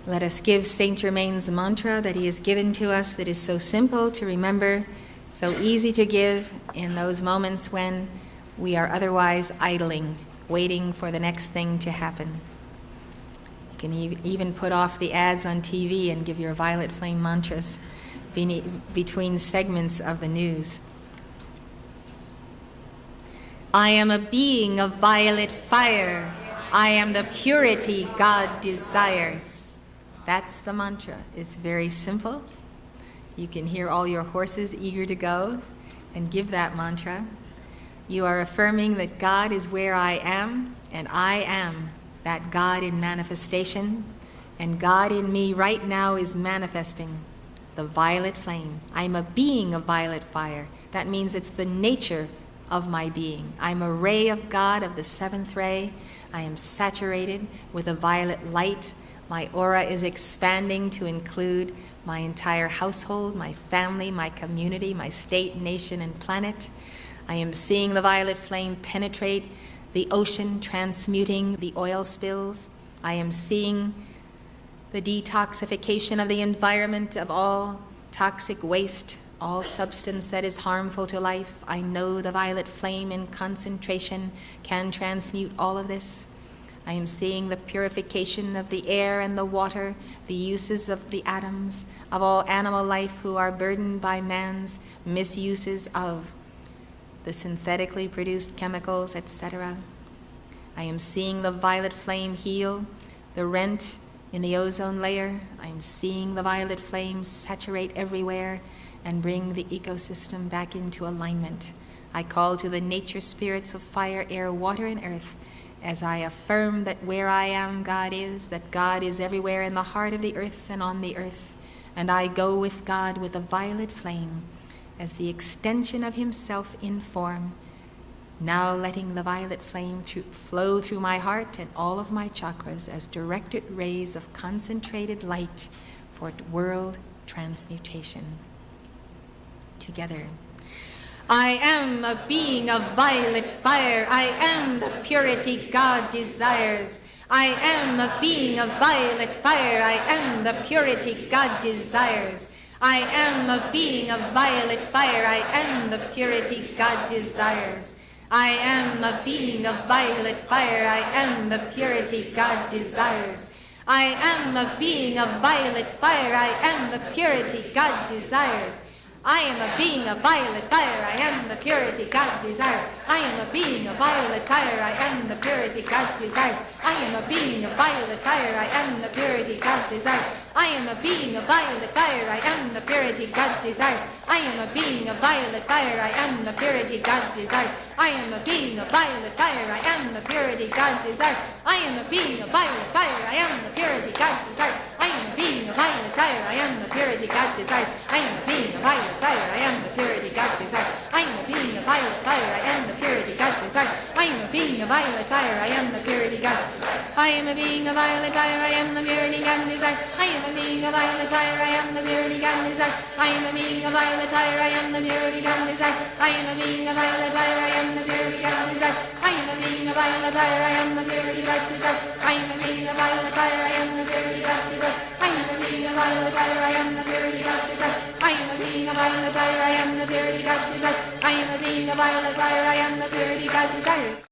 Let us give Saint Germain's mantra that he has given to us, that is so simple to remember, so easy to give in those moments when we are otherwise idling, waiting for the next thing to happen. You can even put off the ads on TV and give your violet flame mantras between segments of the news. I am a being of violet fire. I am the purity God desires. That's the mantra. It's very simple. You can hear all your horses eager to go and give that mantra. You are affirming that God is where I am, and I am that God in manifestation, and God in me right now is manifesting the violet flame. I'm a being of violet fire. That means it's the nature of my being. I'm a ray of God, of the seventh ray. I am saturated with a violet light. My aura is expanding to include my entire household, my family, my community, my state, nation, and planet. I am seeing the violet flame penetrate the ocean, transmuting the oil spills. I am seeing the detoxification of the environment of all toxic waste, all substance that is harmful to life. I know the violet flame in concentration can transmute all of this. I am seeing the purification of the air and the water, the uses of the atoms, of all animal life who are burdened by man's misuses of the synthetically produced chemicals, etc. I am seeing the violet flame heal the rent in the ozone layer. I am seeing the violet flame saturate everywhere and bring the ecosystem back into alignment. I call to the nature spirits of fire, air, water, and earth as I affirm that where I am, God is, that God is everywhere in the heart of the earth and on the earth. And I go with God with a violet flame as the extension of himself in form, now letting the violet flame flow through my heart and all of my chakras as directed rays of concentrated light for world transmutation. Together. I am a being of violet fire. I am the purity God desires. I am a being of violet fire. I am the purity God desires. I am a being of violet fire. I am the purity God desires. I am a being of violet fire. I am the purity God desires. I am a being of violet fire. I am the purity God desires. I am a being of violet fire. I am the purity God desires. I am a being of violet fire. I am the purity God desires. I am a being of violet fire. I am the purity God desires. I am a being of violet fire. I am the purity God desires. I am a being of violet fire. I am the purity God desires. I am a being of violet fire. I am the purity God desires. I am a being of violet fire. I am the purity God desires. I am a being of violet fire. I am the purity God desires. I am a being of violet fire. I am the purity God desires. I am a being of violet fire. I am the purity God desires. I am a being of violet fire. I am the purity God. I am a being of violet fire. I am the purity God desires. I am a being of violet fire. I am the purity God desires. I am a being of violet fire. I am the purity God desires. I am a being of violet fire. I am the purity God desires. I am a being of violet fire. I am the purity God desires. I am a being of violet fire. I am the purity God desires. I am a being of violet fire. I am the purity God desires. I am a being of violet fire. I am the purity God desires. I am a being of violet fire. I am the purity God desires.